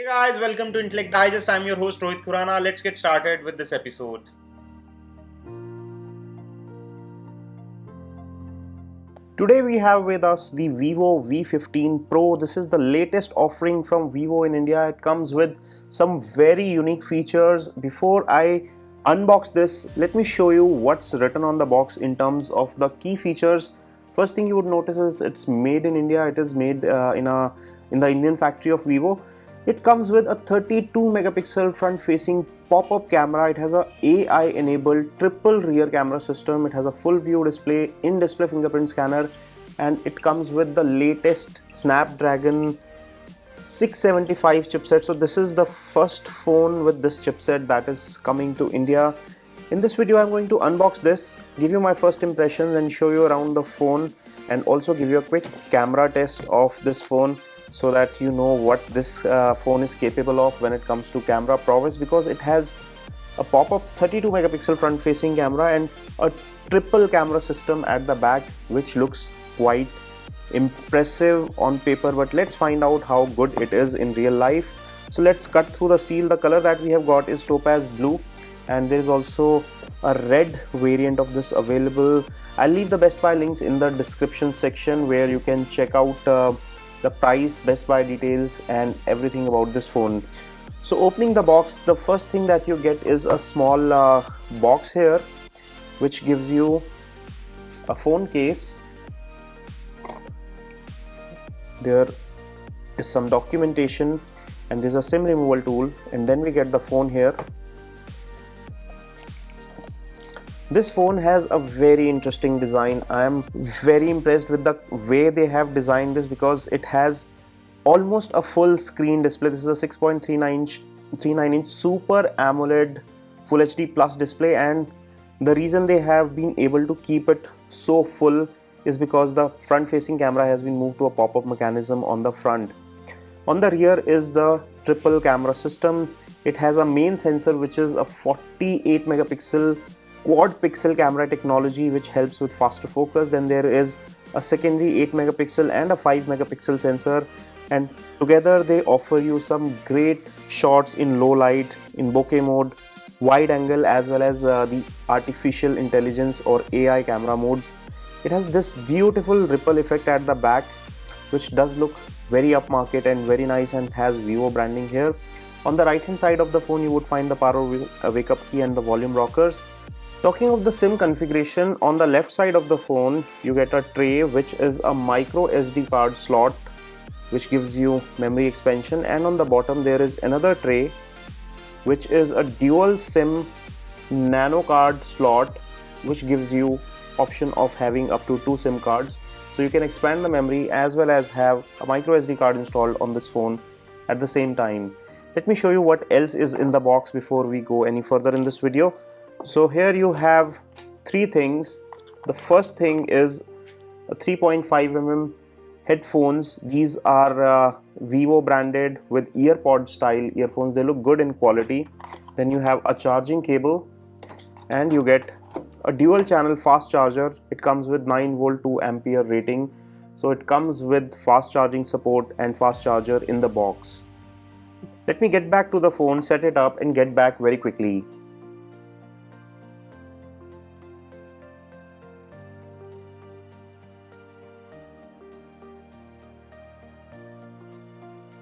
Guys, welcome to Intellect Digest. I'm your host Rohit Khurana. Let's get started with this episode. Today we have with us the Vivo V15 Pro. This is the latest offering from Vivo in India. It comes with some very unique features. Before I unbox this, let me show you what's written on the box in terms of the key features. First thing you would notice is it's made in India. It is made in the Indian factory of Vivo. It comes with a 32 megapixel front facing pop-up camera. It has a AI enabled triple rear camera system. It has a full view display, in-display fingerprint scanner, and it comes with the latest Snapdragon 675 chipset. So this is the first phone with this chipset that is coming to India. In this video I'm going to unbox this, give you my first impressions and show you around the phone, and also give you a quick camera test of this phone so that you know what this phone is capable of when it comes to camera prowess, because it has a pop-up 32 megapixel front facing camera and a triple camera system at the back, which looks quite impressive on paper, but let's find out how good it is in real life. So let's cut through the seal. The color that we have got is topaz blue, and there is also a red variant of this available. I'll leave the Best Buy links in the description section where you can check out the price, Best Buy details and everything about this phone. So opening the box, the first thing that you get is a small box here, which gives you a phone case. There is some documentation and there's a SIM removal tool, and then we get the phone here. This phone has a very interesting design. I am very impressed with the way they have designed this, because it has almost a full screen display. This is a 6.39 inch Super AMOLED Full HD Plus display, and the reason they have been able to keep it so full is because the front facing camera has been moved to a pop-up mechanism on the front. On the rear is the triple camera system. It has a main sensor which is a 48 megapixel quad pixel camera technology, which helps with faster focus. Then there is a secondary 8 megapixel and a 5 megapixel sensor, and together they offer you some great shots in low light, in bokeh mode, wide angle, as well as the artificial intelligence or AI camera modes. It has this beautiful ripple effect at the back, which does look very upmarket and very nice, and has Vivo branding here. On the right hand side of the phone you would find the power wake up key and the volume rockers. Talking of the SIM configuration, on the left side of the phone you get a tray which is a micro SD card slot, which gives you memory expansion, and on the bottom there is another tray which is a dual SIM nano card slot, which gives you option of having up to 2 SIM cards, so you can expand the memory as well as have a micro SD card installed on this phone at the same time. Let me show you what else is in the box before we go any further in this video. So here you have three things. The first thing is a 3.5 mm headphones. These are Vivo branded with earpod style earphones. They look good in quality. Then you have a charging cable, and you get a dual channel fast charger. It comes with 9 volt 2 ampere rating, so it comes with fast charging support and fast charger in the box. Let me get back to the phone, set it up and get back very quickly.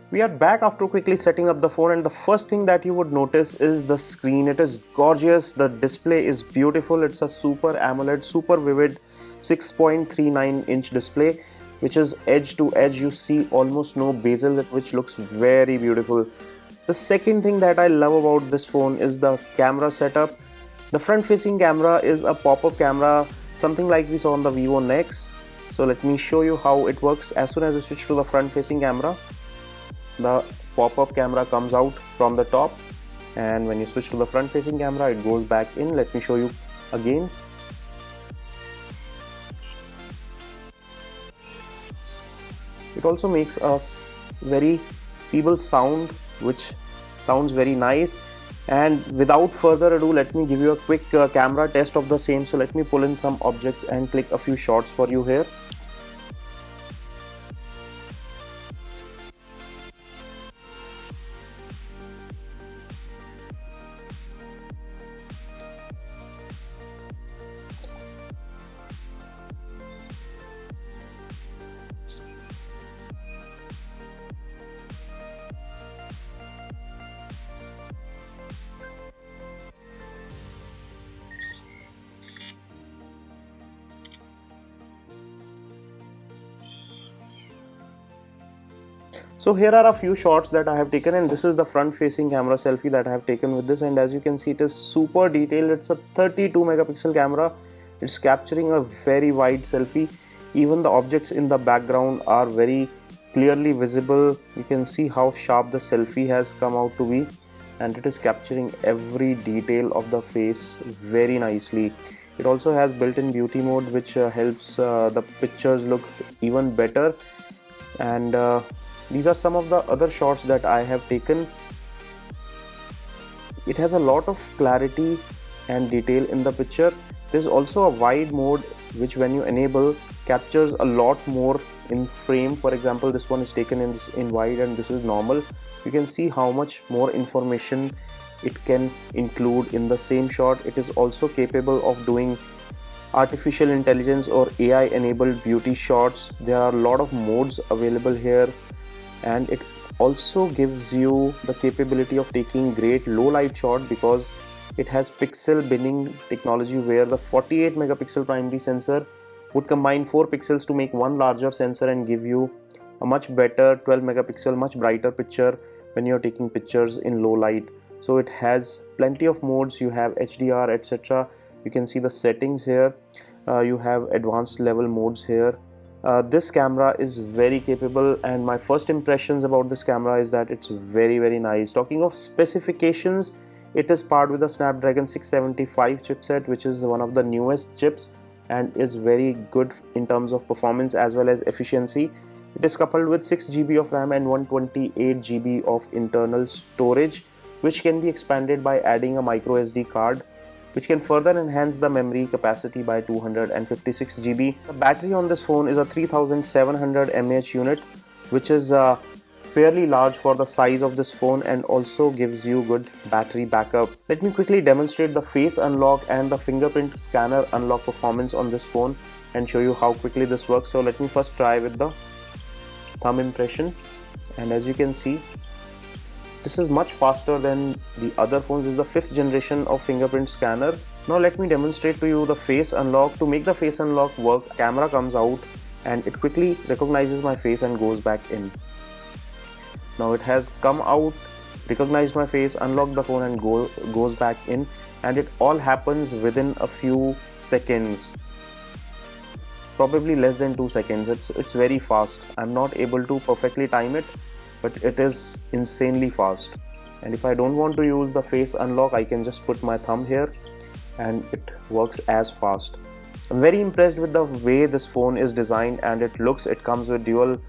We are back after quickly setting up the phone, and the first thing that you would notice is the screen. It is gorgeous. The display is beautiful. It's a Super AMOLED, super vivid 6.39 inch display, which is edge to edge. You see almost no bezel, which looks very beautiful. The second thing that I love about this phone is the camera setup. The front facing camera is a pop-up camera, something like we saw on the Vivo Nex. So let me show you how it works. As soon as you switch to the front facing camera, the pop-up camera comes out from the top, and when you switch to the front facing camera it goes back in. Let me show you again. It also makes a very feeble sound, which sounds very nice. And without further ado, let me give you a quick camera test of the same. So let me pull in some objects and click a few shots for you here. So here are a few shots that I have taken, and this is the front facing camera selfie that I have taken with this, and as you can see, it is super detailed. It's a 32 megapixel camera. It's capturing a very wide selfie. Even the objects in the background are very clearly visible. You can see how sharp the selfie has come out to be, and it is capturing every detail of the face very nicely. It also has built-in beauty mode, which helps the pictures look even better. And these are some of the other shots that I have taken. It has a lot of clarity and detail in the picture. There's also a wide mode, which when you enable captures a lot more in frame. For example, this one is taken in wide and this is normal. You can see how much more information it can include in the same shot. It is also capable of doing artificial intelligence or AI enabled beauty shots. There are a lot of modes available here, and it also gives you the capability of taking great low light shot because it has pixel binning technology, where the 48 megapixel primary sensor would combine 4 pixels to make one larger sensor and give you a much better 12 megapixel, much brighter picture when you're taking pictures in low light. So it has plenty of modes. You have HDR, etc. You can see the settings here. You have advanced level modes here. This camera is very capable, and my first impressions about this camera is that it's very nice. Talking of specifications, it is powered with a Snapdragon 675 chipset, which is one of the newest chips and is very good in terms of performance as well as efficiency. It is coupled with 6 GB of RAM and 128 GB of internal storage, which can be expanded by adding a micro SD card, which can further enhance the memory capacity by 256 GB. The battery on this phone is a 3700 mAh unit, which is fairly large for the size of this phone and also gives you good battery backup. Let me quickly demonstrate the face unlock and the fingerprint scanner unlock performance on this phone and show you how quickly this works. So let me first try with the thumb impression, and as you can see, this is much faster than the other phones. This is the 5th generation of fingerprint scanner. Now let me demonstrate to you the face unlock. To make the face unlock work, camera comes out and it quickly recognizes my face and goes back in. Now it has come out, recognized my face, unlocked the phone and goes back in, and it all happens within a few seconds. Probably less than 2 seconds. It's very fast. I'm not able to perfectly time it, but it is insanely fast. And if I don't want to use the face unlock, I can just put my thumb here and it works as fast. I'm very impressed with the way this phone is designed and it looks. It comes with dual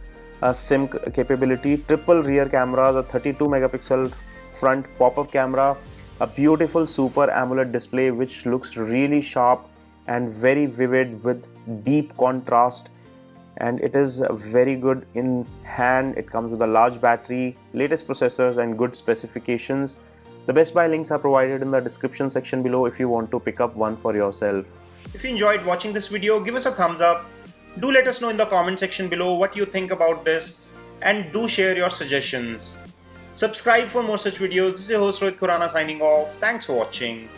SIM capability, triple rear cameras, a 32 megapixel front pop-up camera, a beautiful Super AMOLED display which looks really sharp and very vivid with deep contrast, and it is very good in hand. It comes with a large battery, latest processors and good specifications. The Best Buy links are provided in the description section below if you want to pick up one for yourself. If you enjoyed watching this video, give us a thumbs up. Do let us know in the comment section below what you think about this, and do share your suggestions. Subscribe for more such videos. This is your host Rohit Khurana signing off. Thanks for watching.